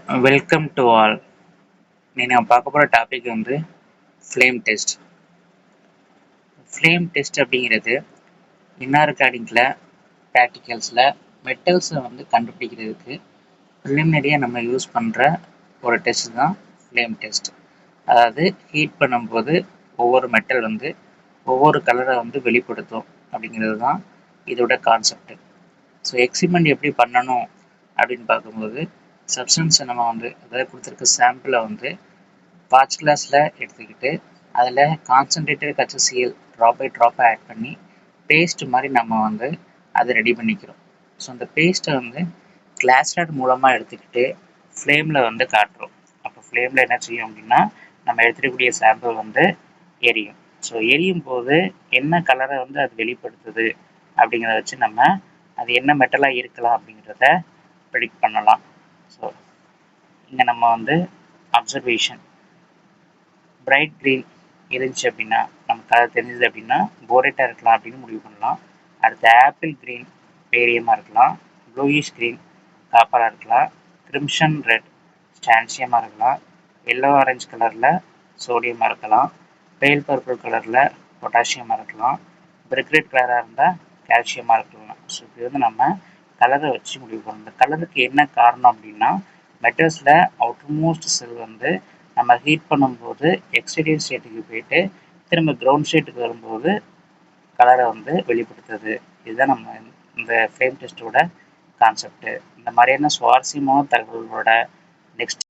Welcome to all. இன்னைக்கு நம்ம பார்க்க போகிற டாபிக் வந்து ஃப்ளேம் டெஸ்ட். ஃப்ளேம் டெஸ்ட் அப்படிங்கிறது இன்ஆர்கானிக்கில் ப்ராக்டிகல்ஸில் மெட்டல்ஸை வந்து கண்டுபிடிக்கிறதுக்கு ப்ரிலிமினரியாக நம்ம யூஸ் பண்ணுற ஒரு டெஸ்ட் தான் ஃப்ளேம் டெஸ்ட். அதாவது ஹீட் பண்ணும்போது ஒவ்வொரு மெட்டல் வந்து ஒவ்வொரு கலரை வந்து வெளிப்படுத்தும் அப்படிங்கிறது தான் இதோட கான்செப்ட். ஸோ எக்ஸ்பிரிமெண்ட் எப்படி பண்ணணும் அப்படின்னு பார்க்கும்போது சப்ஸ்டன்ஸை நம்ம வந்து அதாவது கொடுத்துருக்க சாம்பிளை வந்து வாட்ச் கிளாஸில் எடுத்துக்கிட்டு அதில் கான்சன்ட்ரேட்டட் HCl ட்ராப் பை ட்ராப்பாக ஆட் பண்ணி பேஸ்ட் மாதிரி நம்ம வந்து அதை ரெடி பண்ணிக்கிறோம். ஸோ அந்த பேஸ்ட்டை வந்து கிளாஸ் ராட் மூலமாக எடுத்துக்கிட்டு ஃப்ளேமில் வந்து காட்டுறோம். அப்போ ஃப்ளேமில் என்ன செய்யும் அப்படின்னா நம்ம எடுத்துக்கக்கூடிய சாம்பிள் வந்து எரியும். ஸோ எரியும் போது என்ன கலரை வந்து அது வெளிப்படுத்துது அப்படிங்கிறத வச்சு நம்ம அது என்ன மெட்டலாக இருக்கலாம் அப்படிங்கிறத ப்ரெடிக்ட் பண்ணலாம். ஸோ இங்கே நம்ம வந்து அப்சர்வேஷன் பிரைட் க்ரீன் இருந்துச்சு அப்படின்னா நம்ம கலர் தெரிஞ்சது அப்படின்னா போரேட்டாக இருக்கலாம் அப்படின்னு முடிவு பண்ணலாம். அடுத்து ஆப்பிள் க்ரீன் பேரியமாக இருக்கலாம், ப்ளூயிஷ் க்ரீன் காப்பராக இருக்கலாம், கிரிம்சன் ரெட் ஸ்டான்சியமாக இருக்கலாம், எல்லோ ஆரஞ்சு கலரில் சோடியமாக இருக்கலாம், பேல் பர்பிள் கலரில் பொட்டாசியமாக இருக்கலாம், பிரிக் ரெட் கலராக இருந்தால் கால்சியமாக இருக்கலாம். ஸோ இது வந்து நம்ம கலரை வச்சு முடிவு பண்ணணும். இந்த கலருக்கு என்ன காரணம் அப்படின்னா மெட்டல்ஸில் அவுட்டர்மோஸ்ட் செல் வந்து நம்ம ஹீட் பண்ணும்போது எக்ஸ்டீரியர் ஸ்டேட்டுக்கு போயிட்டு திரும்ப கிரவுண்ட் ஸ்டேட்டுக்கு வரும்போது கலரை வந்து வெளிப்படுத்துது. இதுதான் நம்ம இந்த ஃப்ளேம் டெஸ்ட்டோட கான்செப்ட். இந்த மாதிரியான சுவாரஸ்யமான தகவல்களோட நெக்ஸ்ட்